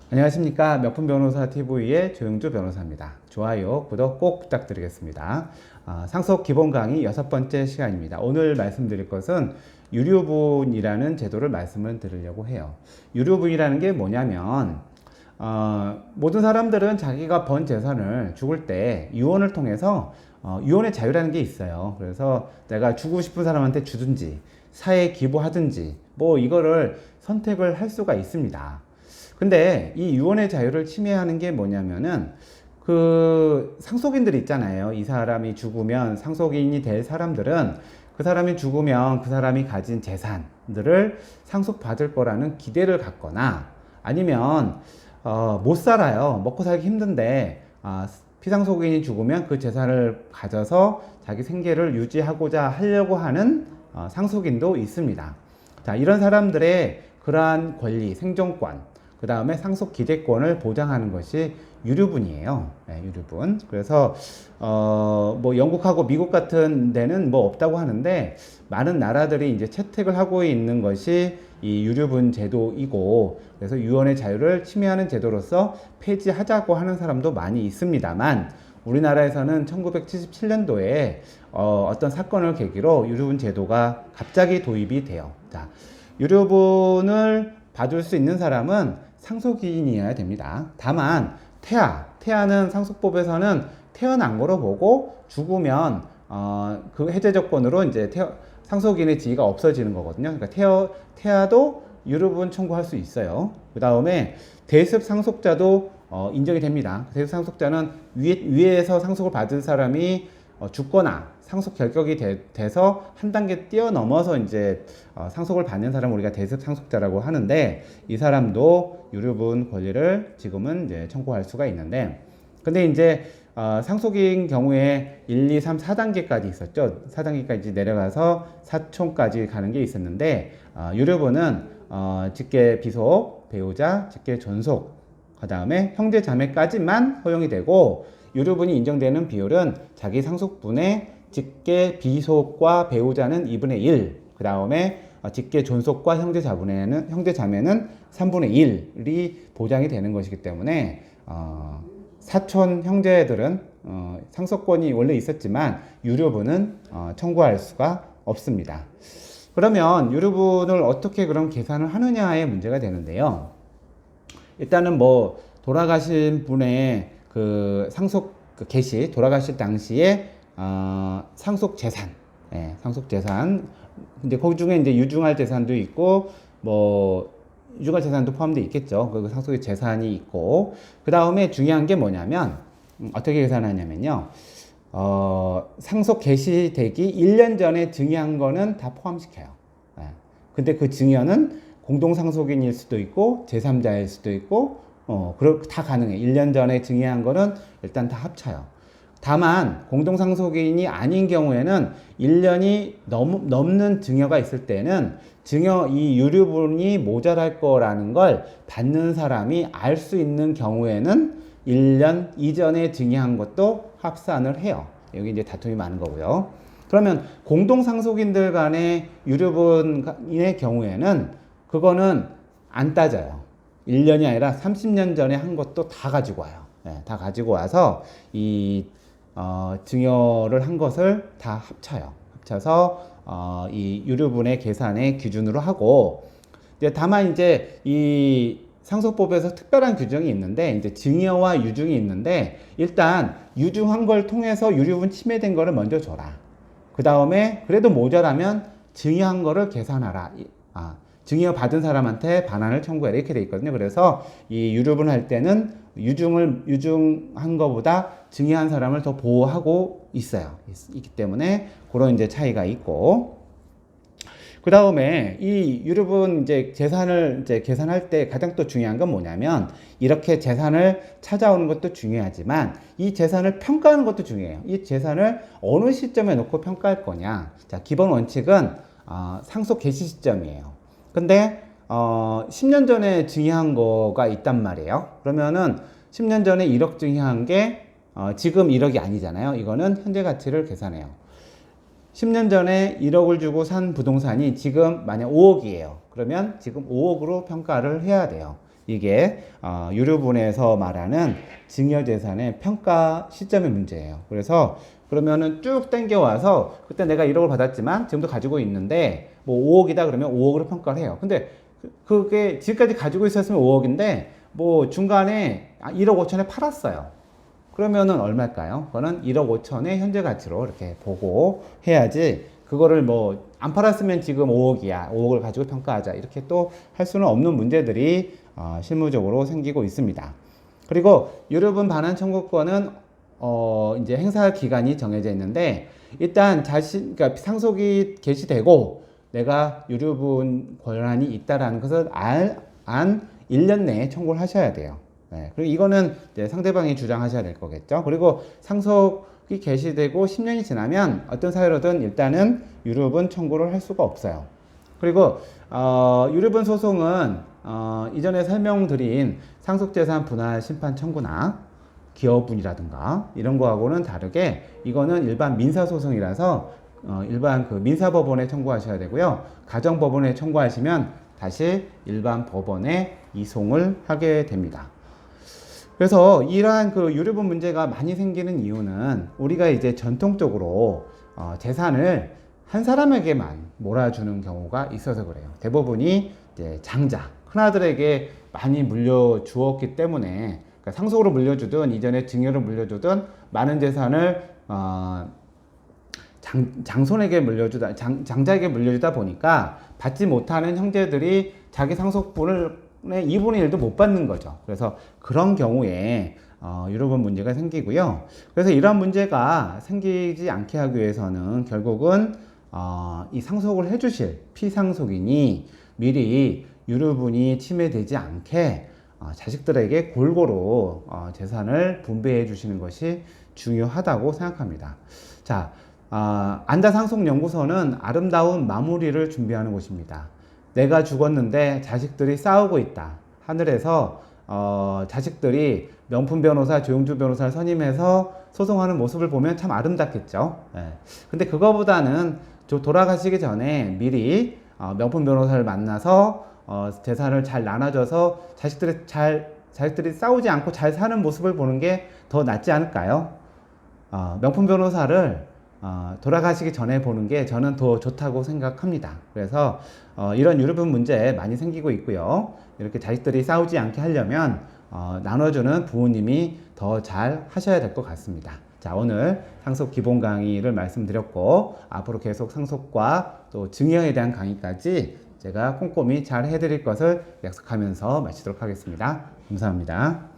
안녕하십니까. 명품변호사 TV의 조영주 변호사입니다. 좋아요, 구독 꼭 부탁드리겠습니다. 상속 기본 강의 6번째 시간입니다. 오늘 말씀드릴 것은 유류분이라는 제도를 말씀을 드리려고 해요. 유류분이라는 게 뭐냐면 모든 사람들은 자기가 번 재산을 죽을 때 유언을 통해서 유언의 자유라는 게 있어요. 그래서 내가 주고 싶은 사람한테 주든지 사회에 기부하든지 뭐 이거를 선택을 할 수가 있습니다. 근데 이 유언의 자유를 침해하는 게 뭐냐면은 그 상속인들 있잖아요. 이 사람이 죽으면 상속인이 될 사람들은 그 사람이 죽으면 그 사람이 가진 재산들을 상속받을 거라는 기대를 갖거나 아니면 못 살아요. 먹고 살기 힘든데 피상속인이 죽으면 그 재산을 가져서 자기 생계를 유지하고자 하려고 하는 상속인도 있습니다. 자, 이런 사람들의 그러한 권리, 생존권, 그 다음에 상속 기대권을 보장하는 것이 유류분이에요. 네, 유류분. 그래서 뭐 영국하고 미국 같은 데는 뭐 없다고 하는데 많은 나라들이 이제 채택을 하고 있는 것이 이 유류분 제도이고, 그래서 유언의 자유를 침해하는 제도로서 폐지하자고 하는 사람도 많이 있습니다만, 우리나라에서는 1977년도에 어떤 사건을 계기로 유류분 제도가 갑자기 도입이 돼요. 자, 유류분을 받을 수 있는 사람은 상속인이어야 됩니다. 다만 태아는 상속법에서는 태어난 거로 보고 죽으면 그 해제 조건으로 이제 상속인의 지위가 없어지는 거거든요. 그러니까 태아도 유류분 청구할 수 있어요. 그 다음에 대습 상속자도 인정이 됩니다. 대습 상속자는 위에서 상속을 받은 사람이 죽거나 상속 결격이 돼서 한 단계 뛰어넘어서 이제 상속을 받는 사람을 우리가 대습 상속자라고 하는데, 이 사람도 유류분 권리를 지금은 이제 청구할 수가 있는데, 근데 이제 상속인 경우에 1, 2, 3, 4단계까지 있었죠. 4단계까지 내려가서 사촌까지 가는 게 있었는데, 유류분은 직계 비속, 배우자, 직계 존속, 그 다음에 형제 자매까지만 허용이 되고, 유류분이 인정되는 비율은 자기 상속분의 직계 비속과 배우자는 2분의 1, 그 다음에 직계 존속과 형제 자매는 3분의 1이 보장이 되는 것이기 때문에 사촌 형제들은 상속권이 원래 있었지만 유류분은 청구할 수가 없습니다. 그러면 유류분을 어떻게 그럼 계산을 하느냐의 문제가 되는데요. 일단은 뭐 돌아가신 분의 그 상속 개시, 돌아가실 당시에 상속 재산, 상속 재산. 근데 그 중에 이제 유증할 재산도 있고, 뭐 유증할 재산도 포함되어 있겠죠. 그 상속의 재산이 있고, 그 다음에 중요한 게 뭐냐면 어떻게 계산하냐면요. 상속 개시되기 1년 전에 증여한 거는 다 포함시켜요. 근데 그 증여는 공동상속인일 수도 있고 제3자일 수도 있고 다 가능해. 1년 전에 증여한 거는 일단 다 합쳐요. 다만 공동상속인이 아닌 경우에는 1년이 넘는 증여가 있을 때는 이 유류분이 모자랄 거라는 걸 받는 사람이 알 수 있는 경우에는 1년 이전에 증여한 것도 합산을 해요. 여기 이제 다툼이 많은 거고요. 그러면 공동상속인들 간의 유류분의 경우에는 그거는 안 따져요. 1년이 아니라 30년 전에 한 것도 다 가지고 와요. 다 가지고 와서 이 증여를 한 것을 다 합쳐요. 합쳐서 이 유류분의 계산의 기준으로 하고, 다만 이제 이 상속법에서 특별한 규정이 있는데, 이제 증여와 유증이 있는데, 일단 유증한 걸 통해서 유류분 침해된 거를 먼저 줘라. 그 다음에 그래도 모자라면 증여한 거를 계산하라. 증여 받은 사람한테 반환을 청구해라. 이렇게 돼 있거든요. 그래서 이 유류분 할 때는 유증한 거보다 증여한 사람을 더 보호하고 있기 때문에 그런 이제 차이가 있고, 그 다음에 이 유류분 이제 재산을 이제 계산할 때 가장 또 중요한 건 뭐냐면, 이렇게 재산을 찾아오는 것도 중요하지만 이 재산을 평가하는 것도 중요해요. 이 재산을 어느 시점에 놓고 평가할 거냐. 자, 기본 원칙은 상속 개시 시점이에요. 근데 10년 전에 증여한 거가 있단 말이에요. 그러면은 10년 전에 1억 증여한 게 지금 1억이 아니잖아요. 이거는 현재 가치를 계산해요. 10년 전에 1억을 주고 산 부동산이 지금 만약 5억이에요. 그러면 지금 5억으로 평가를 해야 돼요. 이게 유류분에서 말하는 증여재산의 평가 시점의 문제예요. 그래서 그러면은 쭉 땡겨와서 그때 내가 1억을 받았지만 지금도 가지고 있는데 뭐 5억이다 그러면 5억으로 평가를 해요. 근데 그게 지금까지 가지고 있었으면 5억인데 뭐 중간에 1억 5천에 팔았어요. 그러면은 얼마일까요? 그거는 1억 5천의 현재 가치로 이렇게 보고 해야지 그거를 뭐 안 팔았으면 지금 5억이야. 5억을 가지고 평가하자. 이렇게 또 할 수는 없는 문제들이 실무적으로 생기고 있습니다. 그리고 유류분 반환 청구권은 이제 행사할 기간이 정해져 있는데 일단 그러니까 상속이 개시되고 내가 유류분 권한이 있다라는 것을 안 1년 내에 청구를 하셔야 돼요. 네, 그리고 이거는 이제 상대방이 주장하셔야 될 거겠죠. 그리고 상속이 개시되고 10년이 지나면 어떤 사유로든 일단은 유류분 청구를 할 수가 없어요. 그리고 유류분 소송은 이전에 설명드린 상속재산 분할 심판 청구나 기업분이라든가 이런 거하고는 다르게 이거는 일반 민사소송이라서 일반 그 민사법원에 청구하셔야 되고요. 가정법원에 청구하시면 다시 일반 법원에 이송을 하게 됩니다. 그래서 이러한 그 유류분 문제가 많이 생기는 이유는 우리가 이제 전통적으로 재산을 한 사람에게만 몰아주는 경우가 있어서 그래요. 대부분이 이제 장자, 큰아들에게 많이 물려주었기 때문에 그러니까 상속으로 물려주든 이전에 증여로 물려주든 많은 재산을 장손에게 물려주다, 장자에게 물려주다 보니까 받지 못하는 형제들이 자기 상속분을 2분의 1도 못 받는 거죠. 그래서 그런 경우에 유류분 문제가 생기고요. 그래서 이런 문제가 생기지 않게 하기 위해서는 결국은 이 상속을 해주실 피상속인이 미리 유류분이 침해되지 않게 자식들에게 골고루 재산을 분배해 주시는 것이 중요하다고 생각합니다. 자, 안다상속연구소는 아름다운 마무리를 준비하는 곳입니다. 내가 죽었는데 자식들이 싸우고 있다. 하늘에서 자식들이 명품 변호사, 조영주 변호사를 선임해서 소송하는 모습을 보면 참 아름답겠죠. 예. 근데 그거보다는 돌아가시기 전에 미리 명품 변호사를 만나서 재산을 잘 나눠줘서 자식들이 싸우지 않고 잘 사는 모습을 보는 게 더 낫지 않을까요? 명품 변호사를 돌아가시기 전에 보는 게 저는 더 좋다고 생각합니다. 그래서 이런 유류분 문제 많이 생기고 있고요. 이렇게 자식들이 싸우지 않게 하려면 나눠주는 부모님이 더 잘 하셔야 될 것 같습니다. 자, 오늘 상속 기본 강의를 말씀드렸고 앞으로 계속 상속과 또 증여에 대한 강의까지 제가 꼼꼼히 잘 해드릴 것을 약속하면서 마치도록 하겠습니다. 감사합니다.